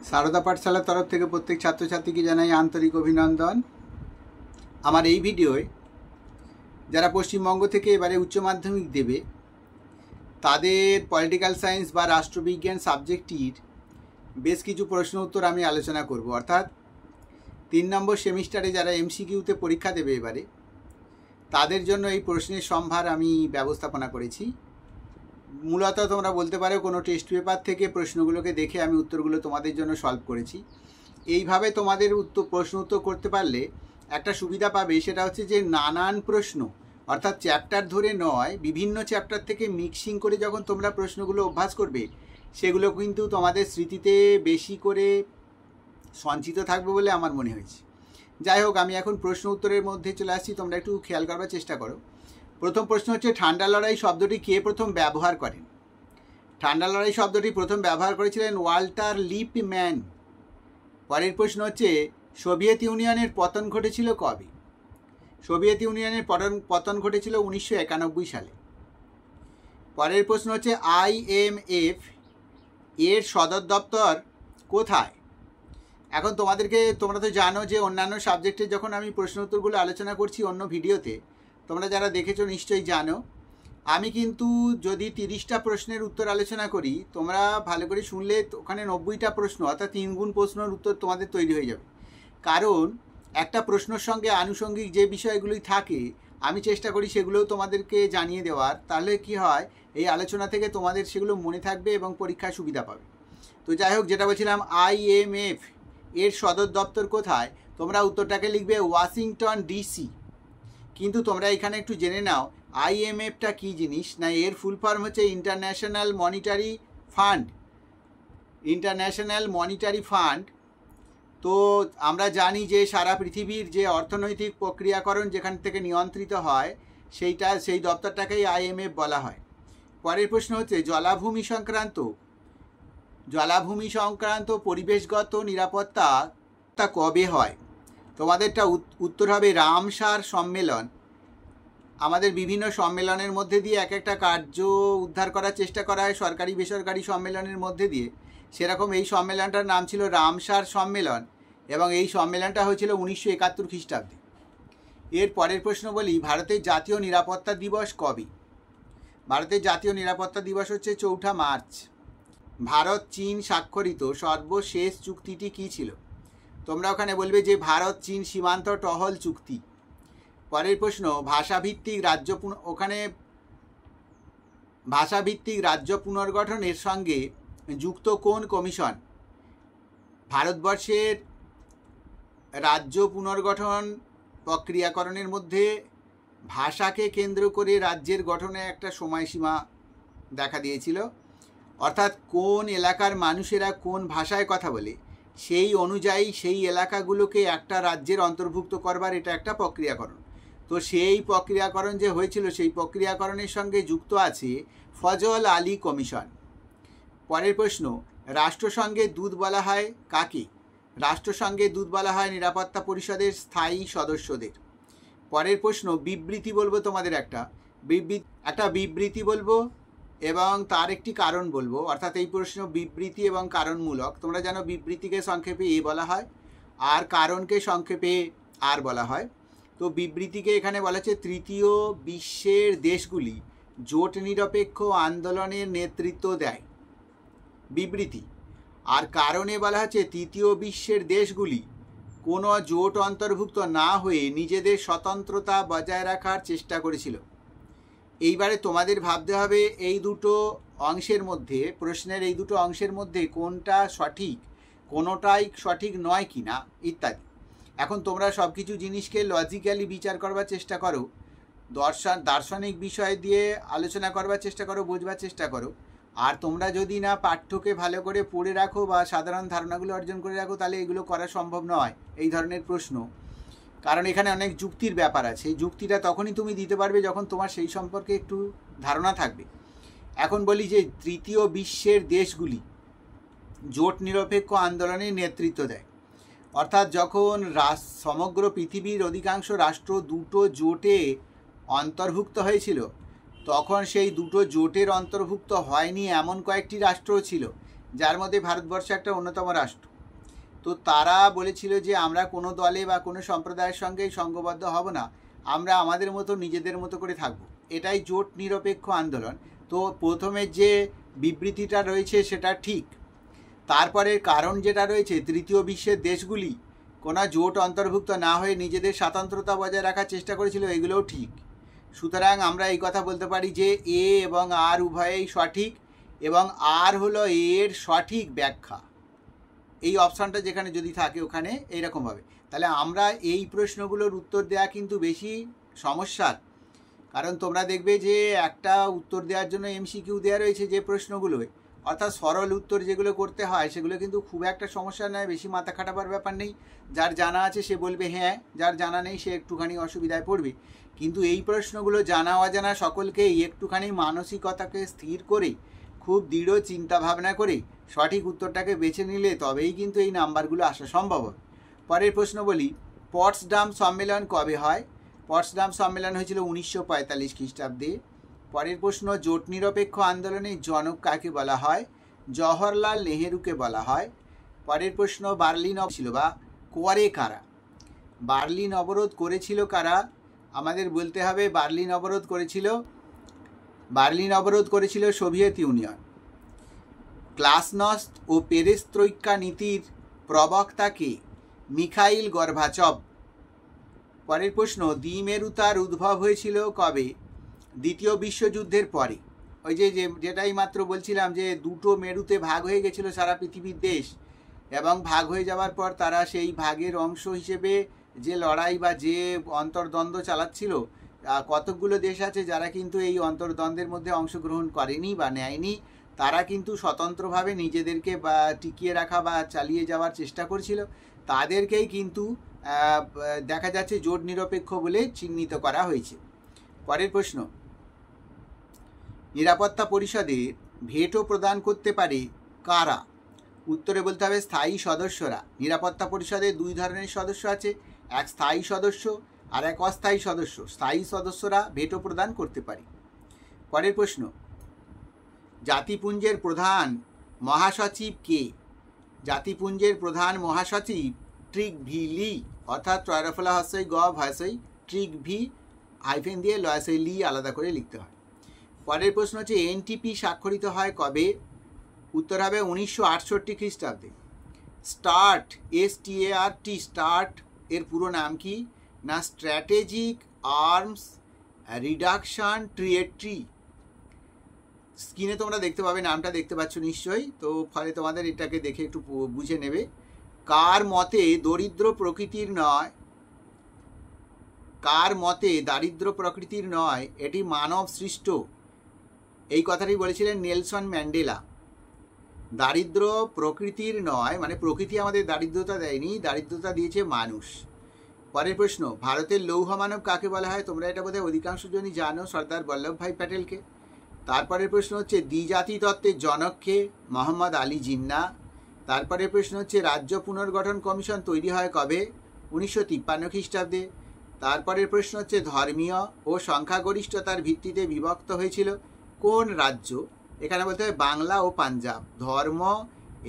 সারদা পাঠশালার তরফ থেকে প্রত্যেক ছাত্রছাত্রীকে জানাই আন্তরিক অভিনন্দন। আমার এই ভিডিওয় যারা পশ্চিমবঙ্গ থেকে এবারে উচ্চ মাধ্যমিক দেবে তাদের পলিটিক্যাল সায়েন্স বা রাষ্ট্রবিজ্ঞান সাবজেক্টটির বেশ কিছু প্রশ্ন উত্তর আমি আলোচনা করব। অর্থাৎ 3 নম্বর সেমিস্টারে যারা এমসিকিউতে পরীক্ষা দেবে এবারে তাদের জন্য এই প্রশ্নের সম্ভার আমি ব্যবস্থাপনা করেছি। মূলত তোমরা বলতে পারো কোনো টেস্ট পেপার থেকে প্রশ্নগুলোকে দেখে আমি উত্তরগুলো তোমাদের জন্য সলভ করেছি। এইভাবে তোমাদের প্রশ্ন উত্তর করতে পারলে একটা সুবিধা পাবে, সেটা হচ্ছে যে নানান প্রশ্ন অর্থাৎ চ্যাপ্টার ধরে নয়, বিভিন্ন চ্যাপ্টার থেকে মিক্সিং করে যখন তোমরা প্রশ্নগুলো অভ্যাস করবে সেগুলো কিন্তু তোমাদের স্মৃতিতে বেশি করে সঞ্চিত থাকবে বলে আমার মনে হয়েছে। যাই হোক, আমি এখন প্রশ্ন উত্তরের মধ্যে চলে আসছি, তোমরা একটু খেয়াল করবার চেষ্টা করো। প্রথম প্রশ্ন হচ্ছে, ঠান্ডা লড়াই শব্দটি কে প্রথম ব্যবহার করেন? ঠান্ডা লড়াই শব্দটি প্রথম ব্যবহার করেছিলেন ওয়াল্টার লিপম্যান। পরের প্রশ্ন হচ্ছে, সোভিয়েত ইউনিয়নের পতন ঘটেছিল কবে? সোভিয়েত ইউনিয়নের পতন ঘটেছিল 1991 সালে। পরের প্রশ্ন হচ্ছে, IMF এর সদর দপ্তর কোথায়? এখন তোমরা তো জানো যে অন্যান্য সাবজেক্টে যখন আমি প্রশ্ন উত্তরগুলো আলোচনা করছি অন্য ভিডিওতে, তোমরা যারা দেখেছো নিশ্চয়ই জানো আমি কিন্তু যদি 30টা প্রশ্নের উত্তর আলোচনা করি, তোমরা ভালো করে শুনলে ওখানে 90টা প্রশ্ন অর্থাৎ 3 গুণ প্রশ্নের উত্তর তোমাদের তৈরি হয়ে যাবে। কারণ একটা প্রশ্নের সঙ্গে আনুষঙ্গিক যে বিষয়গুলোই থাকে আমি চেষ্টা করি সেগুলোও তোমাদেরকে জানিয়ে দেওয়ার। তাহলে কি হয়, এই আলোচনা থেকে তোমাদের সেগুলো মনে থাকবে এবং পরীক্ষায় সুবিধা পাবে। তো যাই হোক, যেটা বলছিলাম, IMF এর সদর দপ্তর কোথায়? তোমরা উত্তরটাকে লিখবে ওয়াশিংটন ডিসি। কিন্তু তোমরা এখানে একটু জেনে নাও IMFটা কী জিনিস। না, এর ফুল ফর্ম হচ্ছে international monetary fund. International monetary fund. তো আমরা জানি যে সারা পৃথিবীর যে অর্থনৈতিক প্রক্রিয়াকরণ যেখান থেকে নিয়ন্ত্রিত হয় সেই দপ্তরটাকেই IMF বলা হয়। পরের প্রশ্ন হচ্ছে, জলাভূমি সংক্রান্ত পরিবেশগত নিরাপত্তা কবে হয়? তোমাদেরটা উত্তর হবে রামসার সম্মেলন। আমাদের বিভিন্ন সম্মেলনের মধ্যে দিয়ে এক একটা কার্য উদ্ধার করার চেষ্টা করা হয় সরকারি বেসরকারি সম্মেলনের মধ্যে দিয়ে। সেরকম এই সম্মেলনটার নাম ছিল রামসার সম্মেলন এবং এই সম্মেলনটা হয়েছিল 1971 খ্রিস্টাব্দে। এর পরের প্রশ্ন বলি, ভারতের জাতীয় নিরাপত্তা দিবস কবে? ভারতের জাতীয় নিরাপত্তা দিবস হচ্ছে 4 মার্চ। ভারত চীন স্বাক্ষরিত সর্বশেষ চুক্তিটি কী ছিল? তোমরা ওখানে বলবে যে ভারত চীন সীমান্ত টহল চুক্তি। পরের প্রশ্ন, ভাষাভিত্তিক রাজ্য পুনর্গঠনের সঙ্গে যুক্ত কোন কমিশন? ভারতবর্ষের রাজ্য পুনর্গঠন প্রক্রিয়াকরণের মধ্যে ভাষাকে কেন্দ্র করে রাজ্যের গঠনে একটা সময়সীমা দেখা দিয়েছিল। অর্থাৎ কোন এলাকার মানুষেরা কোন ভাষায় কথা বলে সেই অনুযায়ী সেই এলাকাগুলোকে একটা রাজ্যের অন্তর্ভুক্ত করবার এটা একটা প্রক্রিয়াকরণ। তো সেই প্রক্রিয়াকরণ যে হয়েছিল সেই প্রক্রিয়াকরণের সঙ্গে যুক্ত আছে ফজল আলী কমিশন। পরের প্রশ্ন, রাষ্ট্রসংঘের দূত বলা হয় কাকে? রাষ্ট্রসংঘের দূত বলা হয় নিরাপত্তা পরিষদের স্থায়ী সদস্যদের। পরের প্রশ্ন, বিবৃতি বলবো, তোমাদের একটা বিবৃতি বলবো এবং তার একটি কারণ বলবো। অর্থাৎ এই প্রশ্ন বিবৃতি এবং কারণমূলক। তোমরা জানো বিবৃতিকে সংক্ষেপে এ বলা হয় আর কারণকে সংক্ষেপে আর বলা হয়। তো বিবৃতিকে এখানে বলা হচ্ছে তৃতীয় বিশ্বের দেশগুলি জোট নিরপেক্ষ আন্দোলনের নেতৃত্ব দেয়, বিবৃতি। আর কারণে বলা হচ্ছে তৃতীয় বিশ্বের দেশগুলি কোনো জোট অন্তর্ভুক্ত না হয়ে নিজেদের স্বতন্ত্রতা বজায় রাখার চেষ্টা করেছিল। এইবারে তোমাদের ভাবতে হবে এই দুটো অংশের মধ্যে, প্রশ্নের এই দুটো অংশের মধ্যে কোনটা সঠিক, কোনোটাই সঠিক নয় কি না ইত্যাদি। এখন তোমরা সব কিছু জিনিসকে লজিক্যালি বিচার করবার চেষ্টা করো, দার্শনিক বিষয় দিয়ে আলোচনা করবার চেষ্টা করো, বোঝবার চেষ্টা করো। আর তোমরা যদি না পাঠ্যকে ভালো করে পড়ে রাখো বা সাধারণ ধারণাগুলো অর্জন করে রাখো তাহলে এগুলো করা সম্ভব নয় এই ধরনের প্রশ্ন। কারণ এখানে অনেক যুক্তির ব্যাপার আছে। এই যুক্তিটা তখনই তুমি দিতে পারবে যখন তোমার সেই সম্পর্কে একটু ধারণা থাকবে। এখন বলি যে তৃতীয় বিশ্বের দেশগুলি জোট নিরপেক্ষ আন্দোলনের নেতৃত্ব দেয়। অর্থাৎ যখন সমগ্র পৃথিবীর অধিকাংশ রাষ্ট্র দুটো জোটে অন্তর্ভুক্ত হয়েছিল তখন সেই দুটো জোটের অন্তর্ভুক্ত হয়নি এমন কয়েকটি রাষ্ট্র ছিল যার মধ্যে ভারতবর্ষ একটা অন্যতম রাষ্ট্র। তো তারা বলেছিল যে আমরা কোনো দলে বা কোনো সম্প্রদায়ের সঙ্গে সঙ্ঘবদ্ধ হব না, আমরা আমাদের মতো নিজেদের মতো করে থাকব। এটাই জোট নিরপেক্ষ আন্দোলন। তো প্রথমে যে বিবৃতিটা রয়েছে সেটা ঠিক, তারপরে কারণ যেটা রয়েছে তৃতীয় বিশ্বের দেশগুলি কোনো জোট অন্তর্ভুক্ত না হয়ে নিজেদের স্বাতন্ত্রতা বজায় রাখার চেষ্টা করেছিল, এগুলোও ঠিক। সুতরাং আমরা এই কথা বলতে পারি যে এ এবং আর উভয়েই সঠিক, এবং আর হলো এর সঠিক ব্যাখ্যা। এই অপশানটা যেখানে যদি থাকে ওখানে এইরকমভাবে, তাহলে আমরা এই প্রশ্নগুলোর উত্তর দেওয়া কিন্তু বেশি সমস্যার। কারণ তোমরা দেখবে যে একটা উত্তর দেওয়ার জন্য এমসিকিউ দেওয়া রয়েছে যে প্রশ্নগুলোয়, অর্থাৎ সরল উত্তর যেগুলো করতে হয় সেগুলো কিন্তু খুব একটা সমস্যা নয়, বেশি মাথা খাটাবার ব্যাপার নেই। যার জানা আছে সে বলবে হ্যাঁ, যার জানা নেই সে একটুখানি অসুবিধায় পড়বে। কিন্তু এই প্রশ্নগুলো জানা অজানা সকলকেই একটুখানি মানসিকতাকে স্থির করে খুব দৃঢ় চিন্তা ভাবনা করে সঠিক উত্তরটাকে বেছে নিলে তবেই কিন্তু এই নাম্বারগুলো আসা সম্ভব হবে। পরের প্রশ্ন বলি, পটসডাম সম্মেলন কবে হয়? পটসডাম সম্মেলন হয়েছিল 1945 খ্রিস্টাব্দে। পরের প্রশ্ন, জোট নিরপেক্ষ আন্দোলনের জনক কাকে বলা হয়? জওহরলাল নেহেরুকে বলা হয়। পরের প্রশ্ন, বার্লিন ছিল বা করে কারা? বার্লিন অবরোধ করেছিল কারা? আমাদের বলতে হবে বার্লিন অবরোধ করেছিল সোভিয়েত ইউনিয়ন। গ্লাসনস্ট ও পেরেস্ত্রৈকা নীতির প্রবক্তাকে মিখাইল গর্বাচভ। পরের প্রশ্ন, দ্বিমেরুতার উদ্ভব হয়েছিল কবে? দ্বিতীয় বিশ্বযুদ্ধের পরে। ওই যেটাই মাত্র বলছিলাম যে দুটো মেরুতে ভাগ হয়ে গেছিল সারা পৃথিবীর দেশ, এবং ভাগ হয়ে যাওয়ার পর তারা সেই ভাগের অংশ হিসেবে যে লড়াই বা যে অন্তর্দ্বন্দ্ব চালাচ্ছিল, কতকগুলো দেশ আছে যারা কিন্তু এই অন্তর্দ্বন্দ্বের মধ্যে অংশগ্রহণ করেনি বা নেয়নি, তারা কিন্তু স্বতন্ত্রভাবে নিজেদেরকে বা টিকিয়ে রাখা বা চালিয়ে যাওয়ার চেষ্টা করছিল। তাদেরকেই কিন্তু দেখা যাচ্ছে জোট নিরপেক্ষ বলে চিহ্নিত করা হয়েছে। পরের প্রশ্ন, নিরাপত্তা পরিষদে ভেটো প্রদান করতে পারে কারা? উত্তরে বলতে হবে স্থায়ী সদস্যরা। নিরাপত্তা পরিষদে দুই ধরনের সদস্য আছে, এক স্থায়ী সদস্য আর এক অস্থায়ী সদস্য। স্থায়ী সদস্যরা ভেটো প্রদান করতে পারে। পরের প্রশ্ন, জাতিপুঞ্জের প্রধান মহাসচিব কে? জাতিপুঞ্জের প্রধান মহাসচিব ট্রিগভিলি, অর্থাৎ ট্রয়রফলা হস্যই গ ভয়সই ট্রিগভি হাইফেন দিয়ে লয়সই লি আলাদা করে লিখতে হয়। পরের প্রশ্ন হচ্ছে এনটিপি স্বাক্ষরিত হয় কবে? উত্তর হবে 1968 খ্রিস্টাব্দে। স্টার্ট START স্টার্ট এর পুরো নাম কি? না স্ট্র্যাটেজিক আর্মস রিডাকশন ট্রিয়েট্রি। স্ক্রিনে তোমরা দেখতে পাবে, নামটা দেখতে পাচ্ছ নিশ্চয়ই, তো ফলে তোমাদের এটাকে দেখে একটু বুঝে নেবে। কার মতে দারিদ্র প্রকৃতির নয়, এটি মানব সৃষ্ট। এই কথাটি বলেছিলেন নেলসন ম্যান্ডেলা। দারিদ্র প্রকৃতির নয়, মানে প্রকৃতি আমাদের দারিদ্রতা দেয়নি, দারিদ্রতা দিয়েছে মানুষ। পরের প্রশ্ন, ভারতের লৌহ মানব কাকে বলা হয়? তোমরা এটা বোধহয় অধিকাংশ জনই জানো, সর্দার বল্লভভাই প্যাটেলকে। তারপরের প্রশ্ন হচ্ছে দ্বিজাতি তত্ত্বের জনককে? মোহাম্মদ আলী জিন্না। তারপরের প্রশ্ন হচ্ছে রাজ্য পুনর্গঠন কমিশন তৈরি হয় কবে? 1953 খ্রিস্টাব্দে। তারপরের প্রশ্ন হচ্ছে ধর্মীয় ও সংখ্যাগরিষ্ঠতার ভিত্তিতে বিভক্ত হয়েছিল কোন রাজ্য? এখানে বলতে হবে বাংলা ও পাঞ্জাব। ধর্ম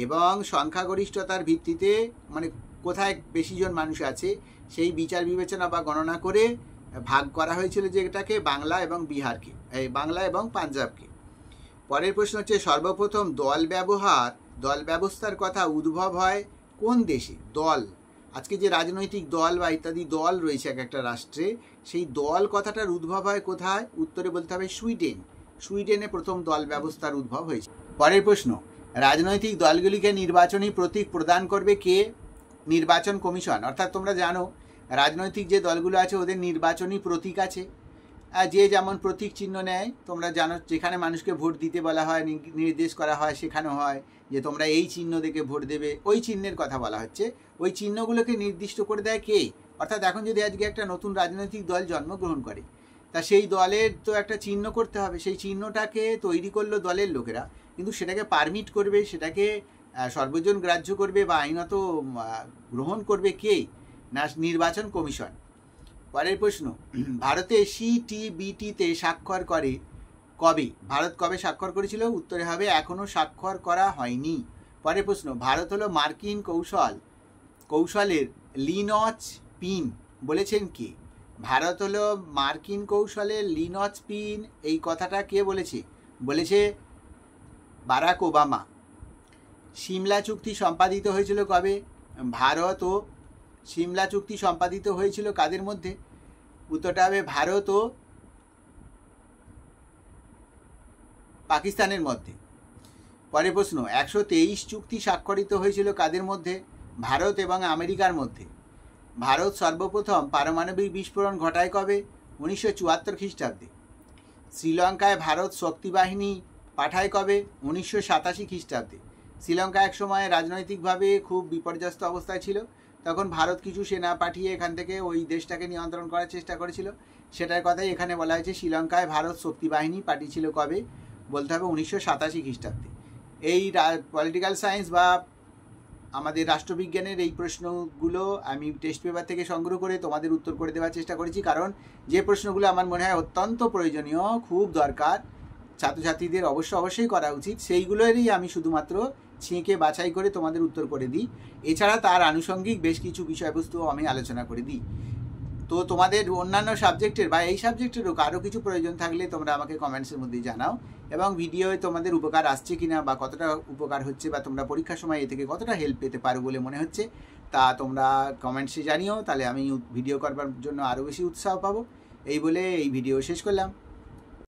এবং সংখ্যাগরিষ্ঠতার ভিত্তিতে মানে কোথায় বেশি জন মানুষ আছে সেই বিচার বিবেচনা বা গণনা করে ভাগ করা হয়েছিল যেটাকে বাংলা এবং বিহারকে, বাংলা এবং পাঞ্জাবকে। পরের প্রশ্ন হচ্ছে সর্বপ্রথম দল ব্যবস্থার কথা উদ্ভব হয় কোন দেশে? দল, আজকে যে রাজনৈতিক দল বা ইত্যাদি দল রয়েছে এক একটা রাষ্ট্রে, সেই দল কথাটার উদ্ভব হয় কোথায়? উত্তরে বলতে হবে সুইডেনে প্রথম দল ব্যবস্থার উদ্ভব হয়েছে। পরের প্রশ্ন, রাজনৈতিক দলগুলিকে নির্বাচনী প্রতীক প্রদান করবে কে? নির্বাচন কমিশন। অর্থাৎ তোমরা জানো রাজনৈতিক যে দলগুলো আছে ওদের নির্বাচনী প্রতীক আছে, যে যেমন প্রতীক চিহ্ন নেয় তোমরা জানো, যেখানে মানুষকে ভোট দিতে বলা হয়, নির্দেশ করা হয়, সেখানে হয় যে তোমরা এই চিহ্ন দেখে ভোট দেবে, ওই চিহ্নের কথা বলা হচ্ছে। ওই চিহ্নগুলোকে নির্দিষ্ট করে দেয় কে? অর্থাৎ এখন যদি আজকে একটা নতুন রাজনৈতিক দল জন্মগ্রহণ করে, তা সেই দলের তো একটা চিহ্ন করতে হবে, সেই চিহ্নটাকে তৈরি করলো দলের লোকেরা, কিন্তু সেটাকে পারমিট করবে, সেটাকে সর্বজন গ্রাহ্য করবে বা আইনত গ্রহণ করবে কে? না নির্বাচন কমিশন। পরের প্রশ্ন, ভারতে CTBTতে স্বাক্ষর করে কবে? ভারত কবে স্বাক্ষর করেছিল? উত্তরে হবে এখনও স্বাক্ষর করা হয়নি। পরের প্রশ্ন, ভারত হলো মার্কিন কৌশলের লিনচ পিন বলেছেন কে? ভারত হলো মার্কিন কৌশলের লিনচ পিন, এই কথাটা কে বলেছে? বলেছে বারাক ওবামা। সিমলা চুক্তি সম্পাদিত হয়েছিল কবে? ভারত ও সিমলা চুক্তি সম্পাদিত হয়েছিল কাদের মধ্যে? উত্তরটা হবে ভারত ও পাকিস্তানের মধ্যে। পরের প্রশ্ন, 123 চুক্তি স্বাক্ষরিত হয়েছিল কাদের মধ্যে? ভারত এবং আমেরিকার মধ্যে। ভারত সর্বপ্রথম পারমাণবিক বিস্ফোরণ ঘটায় কবে? 1974 খ্রিস্টাব্দে। শ্রীলঙ্কায় ভারত শক্তি বাহিনী পাঠায় কবে? 1987 খ্রিস্টাব্দে। শ্রীলঙ্কা একসময় রাজনৈতিকভাবে খুব বিপর্যস্ত অবস্থায় ছিল, তখন ভারত কিছু সেনা পাঠিয়ে এখান থেকে ওই দেশটাকে নিয়ন্ত্রণ করার চেষ্টা করেছিল। সেটার কথাই এখানে বলা হয়েছে, শ্রীলঙ্কায় ভারত শক্তি বাহিনী পাঠিয়েছিল কবে? বলতে হবে 1987 খ্রিস্টাব্দে। এই পলিটিক্যাল সায়েন্স বা আমাদের রাষ্ট্রবিজ্ঞানের এই প্রশ্নগুলো আমি টেস্ট পেপার থেকে সংগ্রহ করে তোমাদের উত্তর করে দেওয়ার চেষ্টা করেছি, কারণ যে প্রশ্নগুলো আমার মনে হয় অত্যন্ত প্রয়োজনীয়, খুব দরকার, ছাত্রছাত্রীদের অবশ্যই করা উচিত, সেইগুলোরই আমি শুধুমাত্র ছেঁকে বাছাই করে তোমাদের উত্তর করে দিই। এছাড়া তার আনুষঙ্গিক বেশ কিছু বিষয়বস্তুও আমি আলোচনা করে দিই। তো তোমাদের অন্যান্য সাবজেক্টের বা এই সাবজেক্টেরও কারো কিছু প্রয়োজন থাকলে তোমরা আমাকে কমেন্টসের মধ্যে জানাও, এবং ভিডিওয়ে তোমাদের উপকার আসছে কিনা বা কতটা উপকার হচ্ছে বা তোমরা পরীক্ষার সময় এ থেকে কতটা হেল্প পেতে পারো বলে মনে হচ্ছে তা তোমরা কমেন্টসে জানিও, তাহলে আমি ভিডিও করবার জন্য আরও বেশি উৎসাহ পাবো। এই বলে এই ভিডিও শেষ করলাম।